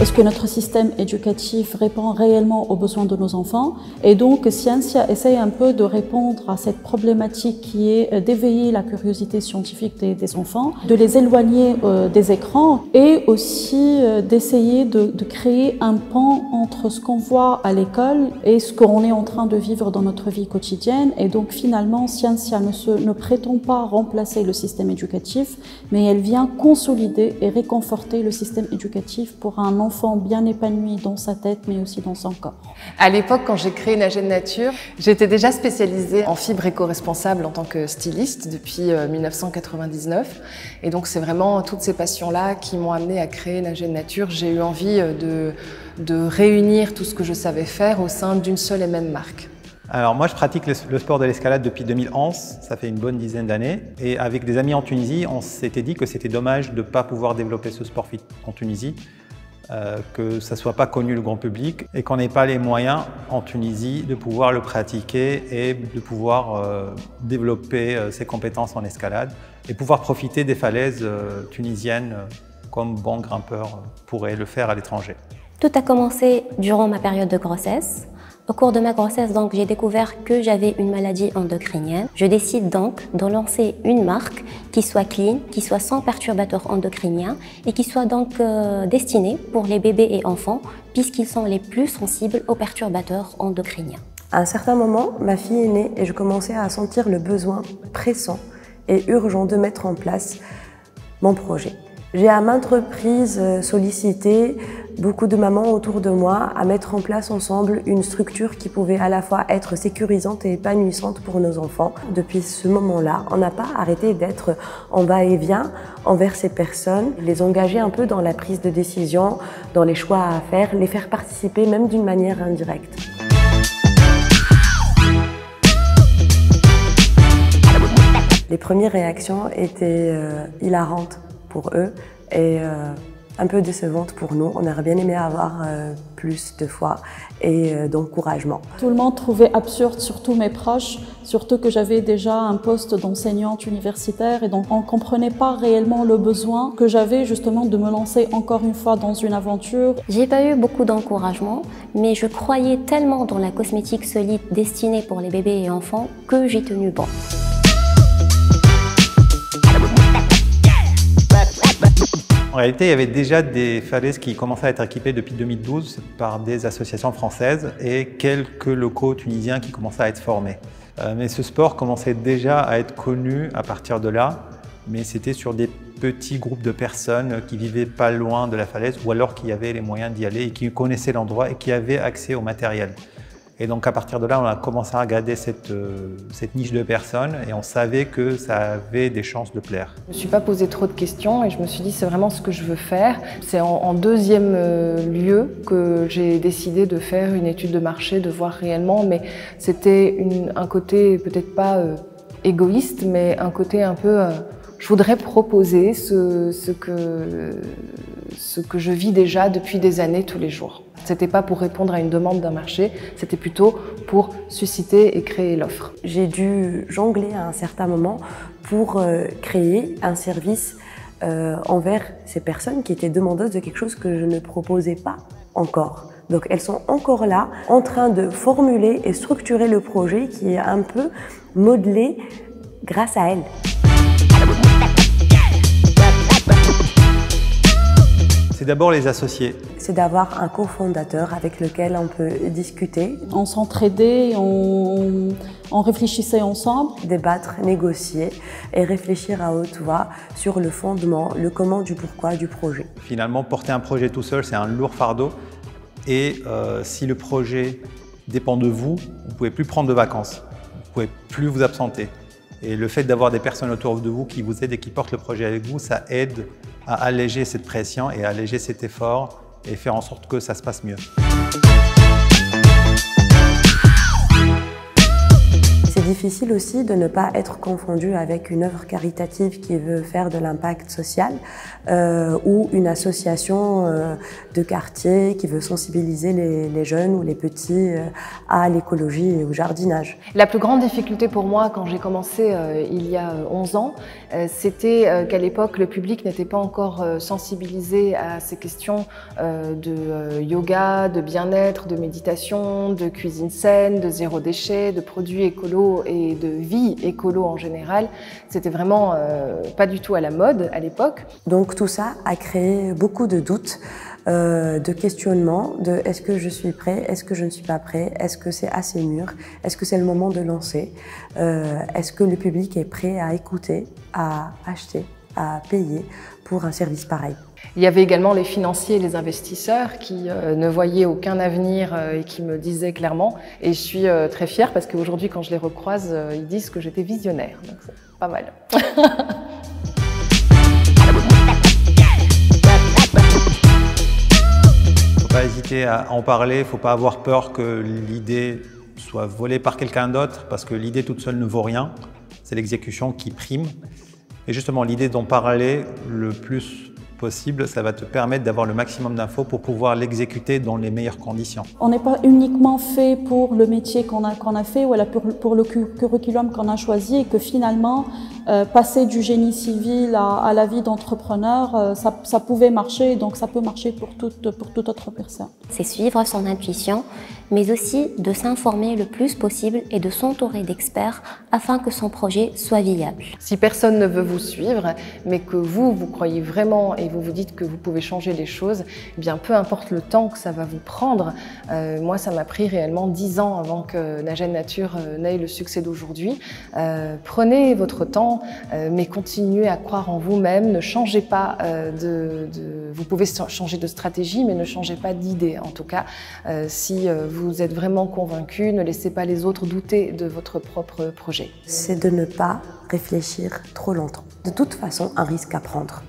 Est-ce que notre système éducatif répond réellement aux besoins de nos enfants? Et donc, Scientia essaye un peu de répondre à cette problématique qui est d'éveiller la curiosité scientifique des enfants, de les éloigner des écrans et aussi d'essayer de créer un pont entre ce qu'on voit à l'école et ce qu'on est en train de vivre dans notre vie quotidienne. Et donc, finalement, Scientia ne prétend pas remplacer le système éducatif, mais elle vient consolider et réconforter le système éducatif pour un enfant bien épanoui dans sa tête, mais aussi dans son corps. À l'époque, quand j'ai créé Nager Nature, j'étais déjà spécialisée en fibres éco-responsables en tant que styliste depuis 1999. Et donc, c'est vraiment toutes ces passions-là qui m'ont amenée à créer Nager Nature. J'ai eu envie de réunir tout ce que je savais faire au sein d'une seule et même marque. Alors moi je pratique le sport de l'escalade depuis 2011, ça fait une bonne dizaine d'années. Et avec des amis en Tunisie, on s'était dit que c'était dommage de ne pas pouvoir développer ce sport en Tunisie, que ça ne soit pas connu le grand public et qu'on n'ait pas les moyens en Tunisie de pouvoir le pratiquer et de pouvoir développer ses compétences en escalade et pouvoir profiter des falaises tunisiennes comme bon grimpeur pourrait le faire à l'étranger. Tout a commencé durant ma période de grossesse. Au cours de ma grossesse, donc, j'ai découvert que j'avais une maladie endocrinienne. Je décide donc de lancer une marque qui soit clean, qui soit sans perturbateurs endocriniens et qui soit donc destinée pour les bébés et enfants puisqu'ils sont les plus sensibles aux perturbateurs endocriniens. À un certain moment, ma fille est née et je commençais à sentir le besoin pressant et urgent de mettre en place mon projet. J'ai à maintes reprises sollicité beaucoup de mamans autour de moi à mettre en place ensemble une structure qui pouvait à la fois être sécurisante et épanouissante pour nos enfants. Depuis ce moment-là, on n'a pas arrêté d'être en va-et-vient envers ces personnes, les engager un peu dans la prise de décision, dans les choix à faire, les faire participer même d'une manière indirecte. Les premières réactions étaient hilarantes pour eux et un peu décevantes pour nous. On aurait bien aimé avoir plus de foi et d'encouragement. Tout le monde trouvait absurde, surtout mes proches, surtout que j'avais déjà un poste d'enseignante universitaire et donc on ne comprenait pas réellement le besoin que j'avais justement de me lancer encore une fois dans une aventure. J'ai pas eu beaucoup d'encouragement, mais je croyais tellement dans la cosmétique solide destinée pour les bébés et enfants que j'ai tenu bon. En réalité, il y avait déjà des falaises qui commençaient à être équipées depuis 2012 par des associations françaises et quelques locaux tunisiens qui commençaient à être formés. Mais ce sport commençait déjà à être connu à partir de là, mais c'était sur des petits groupes de personnes qui vivaient pas loin de la falaise ou alors qui avaient les moyens d'y aller et qui connaissaient l'endroit et qui avaient accès au matériel. Et donc à partir de là, on a commencé à regarder cette niche de personnes et on savait que ça avait des chances de plaire. Je ne me suis pas posé trop de questions et je me suis dit c'est vraiment ce que je veux faire. C'est en deuxième lieu que j'ai décidé de faire une étude de marché, de voir réellement, mais c'était un côté peut-être pas égoïste, mais un côté un peu... je voudrais proposer ce que je vis déjà depuis des années tous les jours. C'était pas pour répondre à une demande d'un marché, c'était plutôt pour susciter et créer l'offre. J'ai dû jongler à un certain moment pour créer un service envers ces personnes qui étaient demandeuses de quelque chose que je ne proposais pas encore. Donc elles sont encore là, en train de formuler et structurer le projet qui est un peu modelé grâce à elles. C'est d'abord les associés. C'est d'avoir un cofondateur avec lequel on peut discuter. On s'entraidait, on réfléchissait ensemble. Débattre, négocier et réfléchir à haute voix sur le fondement, le comment, du pourquoi du projet. Finalement, porter un projet tout seul, c'est un lourd fardeau. Et si le projet dépend de vous, vous ne pouvez plus prendre de vacances, vous ne pouvez plus vous absenter. Et le fait d'avoir des personnes autour de vous qui vous aident et qui portent le projet avec vous, ça aide à alléger cette pression et à alléger cet effort et faire en sorte que ça se passe mieux. C'est C'est difficile aussi de ne pas être confondu avec une œuvre caritative qui veut faire de l'impact social ou une association de quartier qui veut sensibiliser les jeunes ou les petits à l'écologie et au jardinage. La plus grande difficulté pour moi quand j'ai commencé il y a 11 ans, c'était qu'à l'époque le public n'était pas encore sensibilisé à ces questions de yoga, de bien-être, de méditation, de cuisine saine, de zéro déchet, de produits écolos et de vie écolo en général. C'était vraiment pas du tout à la mode à l'époque. Donc tout ça a créé beaucoup de doutes, de questionnements, de est-ce que je suis prêt, est-ce que je ne suis pas prêt, est-ce que c'est assez mûr, est-ce que c'est le moment de lancer, est-ce que le public est prêt à écouter, à acheter, à payer pour un service pareil. Il y avait également les financiers et les investisseurs qui ne voyaient aucun avenir et qui me disaient clairement, et je suis très fière parce qu'aujourd'hui quand je les recroise, ils disent que j'étais visionnaire, donc c'est pas mal. Faut pas hésiter à en parler, faut pas avoir peur que l'idée soit volée par quelqu'un d'autre parce que l'idée toute seule ne vaut rien, c'est l'exécution qui prime. Et justement, l'idée d'en parler le plus possible, ça va te permettre d'avoir le maximum d'infos pour pouvoir l'exécuter dans les meilleures conditions. On n'est pas uniquement fait pour le métier qu'on a fait ou pour le curriculum qu'on a choisi et que finalement, passer du génie civil à la vie d'entrepreneur, ça pouvait marcher, donc ça peut marcher pour toute autre personne. C'est suivre son intuition, mais aussi de s'informer le plus possible et de s'entourer d'experts afin que son projet soit viable. Si personne ne veut vous suivre, mais que vous croyez vraiment et vous vous dites que vous pouvez changer les choses, eh bien peu importe le temps que ça va vous prendre. Moi, ça m'a pris réellement 10 ans avant que Nagène Nature n'ait le succès d'aujourd'hui. Prenez votre temps, mais continuez à croire en vous-même. Ne changez pas vous pouvez changer de stratégie, mais ne changez pas d'idée. En tout cas, si vous êtes vraiment convaincu, ne laissez pas les autres douter de votre propre projet. C'est de ne pas réfléchir trop longtemps. De toute façon, un risque à prendre.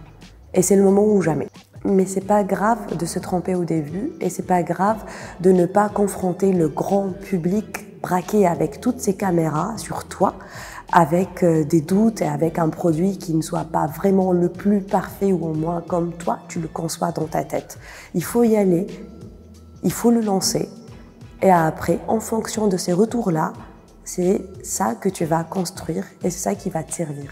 Et c'est le moment ou jamais. Mais c'est pas grave de se tromper au début et c'est pas grave de ne pas confronter le grand public braqué avec toutes ces caméras sur toi, avec des doutes et avec un produit qui ne soit pas vraiment le plus parfait ou au moins comme toi, tu le conçois dans ta tête. Il faut y aller, il faut le lancer et après, en fonction de ces retours-là, c'est ça que tu vas construire et c'est ça qui va te servir.